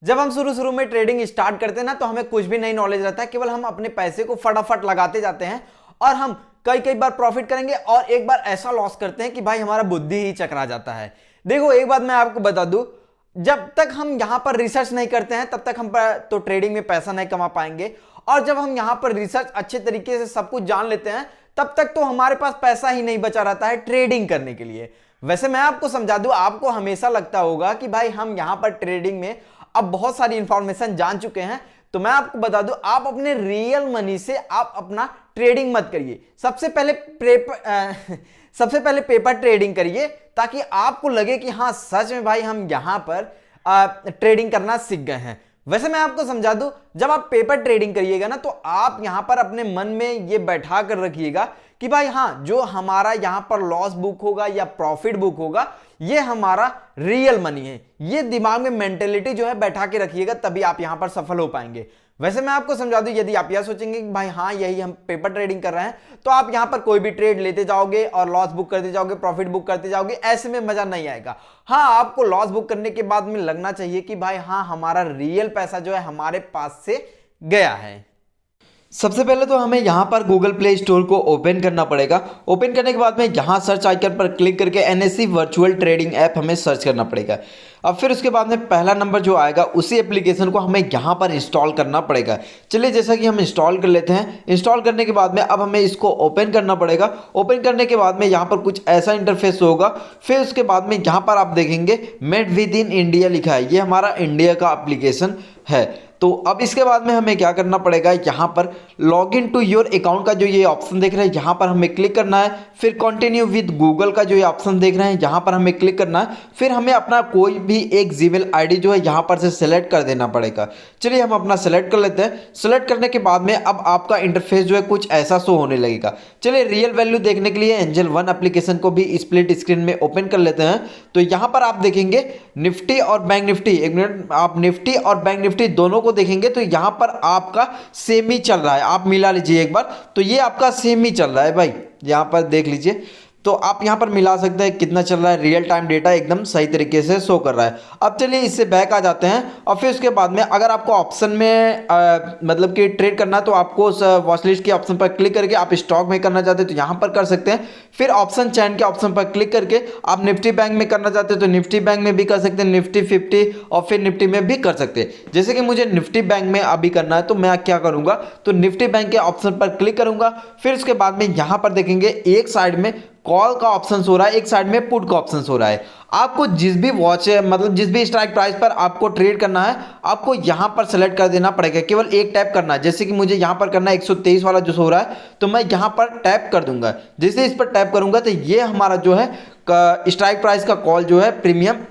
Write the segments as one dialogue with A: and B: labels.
A: जब हम शुरू शुरू में ट्रेडिंग स्टार्ट करते हैं ना तो हमें कुछ भी नहीं नॉलेज रहता है, केवल हम अपने पैसे को फटाफट लगाते जाते हैं और हम कई कई बार प्रॉफिट करेंगे और एक बार ऐसा लॉस करते हैं कि भाई हमारा बुद्धि ही चकरा जाता है। देखो एक बात मैं आपको बता दूं, जब तक हम यहां पर रिसर्च नहीं करते हैं तब तक हम तो ट्रेडिंग में पैसा नहीं कमा पाएंगे, और जब हम यहां पर रिसर्च अच्छे तरीके से सब कुछ जान लेते हैं तब तक तो हमारे पास पैसा ही नहीं बचा रहता है ट्रेडिंग करने के लिए। वैसे मैं आपको समझा दूं, आपको हमेशा लगता होगा कि भाई हम यहां पर ट्रेडिंग में अब बहुत सारी इंफॉर्मेशन जान चुके हैं, तो मैं आपको बता दूं आप अपने रियल मनी से आप अपना ट्रेडिंग मत करिए। सबसे पहले पेपर ट्रेडिंग करिए ताकि आपको लगे कि हाँ सच में भाई हम यहां पर ट्रेडिंग करना सीख गए हैं। वैसे मैं आपको समझा दूं, जब आप पेपर ट्रेडिंग करिएगा ना तो आप यहां पर अपने मन में ये बैठा कर रखिएगा कि भाई हाँ जो हमारा यहां पर लॉस बुक होगा या प्रॉफिट बुक होगा ये हमारा रियल मनी है। ये दिमाग में मेंटेलिटी जो है बैठा के रखिएगा, तभी आप यहां पर सफल हो पाएंगे। वैसे मैं आपको समझा दूं, यदि आप यह सोचेंगे कि भाई हाँ यही हम पेपर ट्रेडिंग कर रहे हैं, तो आप यहां पर कोई भी ट्रेड लेते जाओगे और लॉस बुक करते जाओगे, प्रॉफिट बुक करते जाओगे, ऐसे में मजा नहीं आएगा। हाँ आपको लॉस बुक करने के बाद में लगना चाहिए कि भाई हाँ हमारा रियल पैसा जो है हमारे पास से गया है। सबसे पहले तो हमें यहाँ पर गूगल प्ले स्टोर को ओपन करना पड़ेगा। ओपन करने के बाद में यहाँ सर्च आइकन पर क्लिक करके NSE वर्चुअल ट्रेडिंग ऐप हमें सर्च करना पड़ेगा। अब फिर उसके बाद में पहला नंबर जो आएगा उसी एप्लीकेशन को हमें यहाँ पर इंस्टॉल करना पड़ेगा। चलिए जैसा कि हम इंस्टॉल कर लेते हैं। इंस्टॉल करने के बाद में अब हमें इसको ओपन करना पड़ेगा। ओपन करने के बाद में यहाँ पर कुछ ऐसा इंटरफेस होगा। फिर उसके बाद में यहाँ पर आप देखेंगे मेड विद इन इंडिया लिखा है, ये हमारा इंडिया का एप्लीकेशन है। तो अब इसके बाद में हमें क्या करना पड़ेगा, यहाँ पर log in to your account का जो ये ऑप्शन देख रहे हैं यहाँ पर हमें क्लिक करना है। फिर कंटिन्यू विद गूगल का जो ये ऑप्शन देख रहे हैं यहाँ पर हमें क्लिक करना है। फिर हमें अपना कोई भी एक जीमेल आईडी जो है यहाँ पर से सिलेक्ट कर देना पड़ेगा। चलिए हम अपना सेलेक्ट कर लेते हैं। सेलेक्ट करने के बाद में अब आपका इंटरफेस जो है कुछ ऐसा शो होने लगेगा। चलिए रियल वैल्यू देखने के लिए एंजल वन एप्लीकेशन को भी स्प्लिट स्क्रीन में ओपन कर लेते हैं। तो यहाँ पर आप देखेंगे निफ्टी और बैंक निफ्टी, एक मिनट, आप निफ्टी और बैंक निफ्टी दोनों को देखेंगे तो यहां पर आपका सेम ही चल रहा है। आप मिला लीजिए एक बार, तो ये आपका सेम ही चल रहा है भाई, यहां पर देख लीजिए। तो आप यहां पर मिला सकते हैं कितना चल रहा है, रियल टाइम डेटा एकदम सही तरीके से शो कर रहा है। अब चलिए इससे बैक आ जाते हैं और फिर उसके बाद में अगर आपको ऑप्शन में मतलब कि ट्रेड करना है तो आपको उस वॉच लिस्ट के ऑप्शन पर क्लिक करके आप स्टॉक में करना चाहते हैं तो यहां पर कर सकते हैं। फिर ऑप्शन चैन के ऑप्शन पर क्लिक करके आप निफ्टी बैंक में करना चाहते हैं तो निफ्टी बैंक में भी कर सकते हैं, निफ्टी 50 और फिर निफ्टी में भी कर सकते हैं। जैसे कि मुझे निफ्टी बैंक में अभी करना है तो मैं क्या करूंगा, तो निफ्टी बैंक के ऑप्शन पर क्लिक करूंगा। फिर उसके बाद में यहां पर देखेंगे एक साइड में कॉल का ऑप्शन हो रहा है, एक साइड में पुट का ऑप्शन हो रहा है। आपको जिस भी वॉच है मतलब जिस भी स्ट्राइक प्राइस पर आपको ट्रेड करना है आपको यहां पर सेलेक्ट कर देना पड़ेगा, केवल एक टैप करना है। जैसे कि मुझे यहां पर करना है 123 वाला जो हो रहा है तो मैं यहां पर टैप कर दूंगा। जैसे इस पर टैप करूंगा तो ये हमारा जो है स्ट्राइक प्राइस का कॉल जो है प्रीमियम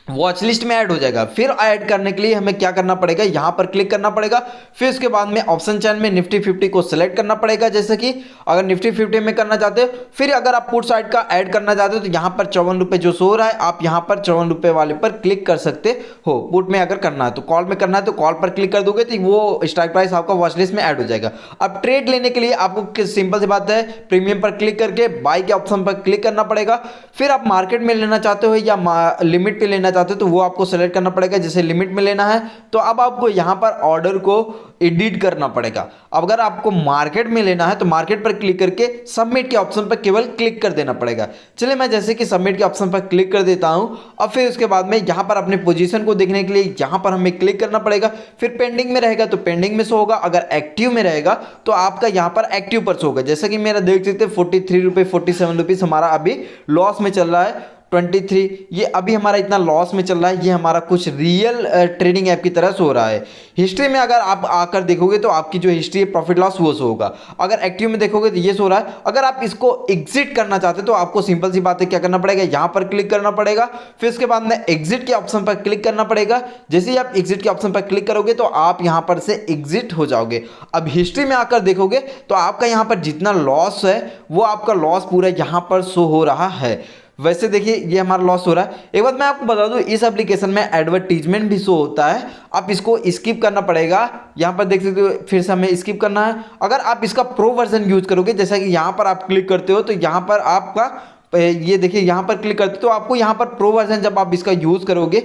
A: वॉच लिस्ट में ऐड हो जाएगा। फिर ऐड करने के लिए हमें क्या करना पड़ेगा, यहां पर क्लिक करना पड़ेगा। फिर उसके बाद में ऑप्शन चैन में निफ्टी 50 को सिलेक्ट करना पड़ेगा। जैसे कि अगर निफ्टी 50 में करना चाहते हो, फिर अगर आप पुट साइड का ऐड करना चाहते हो तो यहां पर 54 रुपए जो शो रहा है आप यहां पर 54 रुपए वाले पर क्लिक कर सकते हो। पुट में अगर करना है तो, कॉल में करना है तो कॉल पर क्लिक कर दोगे तो वो स्ट्राइक प्राइस आपका वॉच लिस्ट में ऐड हो जाएगा। अब ट्रेड लेने के लिए आपको सिंपल सी बात है, प्रीमियम पर क्लिक करके बाय के ऑप्शन पर क्लिक करना पड़ेगा। फिर आप मार्केट में लेना चाहते हो या लिमिट पे लेना चाहते हो तो वो आपको सेलेक्ट करना पड़ेगा। जैसे लिमिट में लेना है तो अब आपको यहां पर ऑर्डर को एडिट करना पड़ेगा। अब अगर आपको मार्केट में लेना है तो मार्केट पर क्लिक करके सबमिट के ऑप्शन पर केवल क्लिक कर देना पड़ेगा। चलिए मैं जैसे कि सबमिट के ऑप्शन पर क्लिक कर देता हूं। अब फिर उसके बाद में यहां पर अपने पोजीशन को देखने के लिए यहां पर हमें क्लिक करना पड़ेगा। फिर पेंडिंग में रहेगा तो पेंडिंग में शो होगा, अगर एक्टिव में रहेगा तो आपका यहां पर एक्टिव पर शो होगा। जैसा कि मेरा देख सकते हैं 43 रुपए 47 रुपीज हमारा अभी लॉस में चल रहा है। 23 ये अभी हमारा इतना लॉस में चल रहा है। ये हमारा कुछ रियल ट्रेडिंग ऐप की तरह सो रहा है। हिस्ट्री में अगर आप आकर देखोगे तो आपकी जो हिस्ट्री है प्रॉफिट लॉस वो शो होगा। अगर एक्टिव में देखोगे तो ये शो रहा है। अगर आप इसको एग्जिट करना चाहते हो तो आपको सिंपल सी बात है क्या करना पड़ेगा, यहाँ पर क्लिक करना पड़ेगा। फिर उसके बाद में एग्जिट के ऑप्शन पर क्लिक करना पड़ेगा। जैसे ही आप एग्जिट के ऑप्शन पर क्लिक करोगे तो आप यहाँ पर से एग्जिट हो जाओगे। अब हिस्ट्री में आकर देखोगे तो आपका यहाँ पर जितना लॉस है वो आपका लॉस पूरा यहाँ पर शो हो रहा है। वैसे देखिए ये हमारा लॉस हो रहा है। एक बात मैं आपको बता दूं, इस एप्लीकेशन में एडवर्टीजमेंट भी शो होता है, आप इसको स्किप करना पड़ेगा। यहाँ पर देख सकते हो, फिर से हमें स्किप करना है। अगर आप इसका प्रो वर्जन यूज करोगे, जैसा कि यहाँ पर आप क्लिक करते हो तो यहाँ पर आपका ये देखिए यहाँ पर क्लिक करते हो तो आपको यहाँ पर प्रो वर्जन जब आप इसका यूज करोगे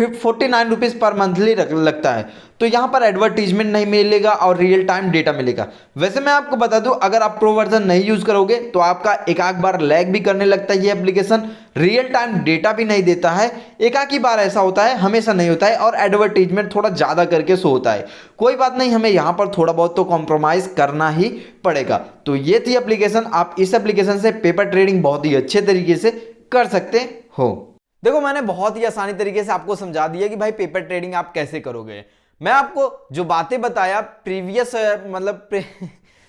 A: 49 रुपीज़ पर मंथली लगता है। तो यहाँ पर एडवर्टीजमेंट नहीं मिलेगा और रियल टाइम डेटा मिलेगा। वैसे मैं आपको बता दूं, अगर आप प्रो वर्जन नहीं यूज़ करोगे तो आपका एक आध बार लैग भी करने लगता है ये एप्लीकेशन, रियल टाइम डेटा भी नहीं देता है, एक आध ही बार ऐसा होता है, हमेशा नहीं होता है, और एडवर्टीजमेंट थोड़ा ज़्यादा करके शो होता है। कोई बात नहीं, हमें यहाँ पर थोड़ा बहुत तो कॉम्प्रोमाइज़ करना ही पड़ेगा। तो ये थी एप्लीकेशन। आप इस एप्लीकेशन से पेपर ट्रेडिंग बहुत ही अच्छे तरीके से कर सकते हो। देखो, मैंने बहुत ही आसानी तरीके से आपको समझा दिया कि भाई पेपर ट्रेडिंग आप कैसे करोगे। मैं आपको जो बातें बताया प्रीवियस मतलब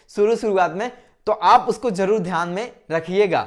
A: शुरुआत में, तो आप उसको जरूर ध्यान में रखिएगा।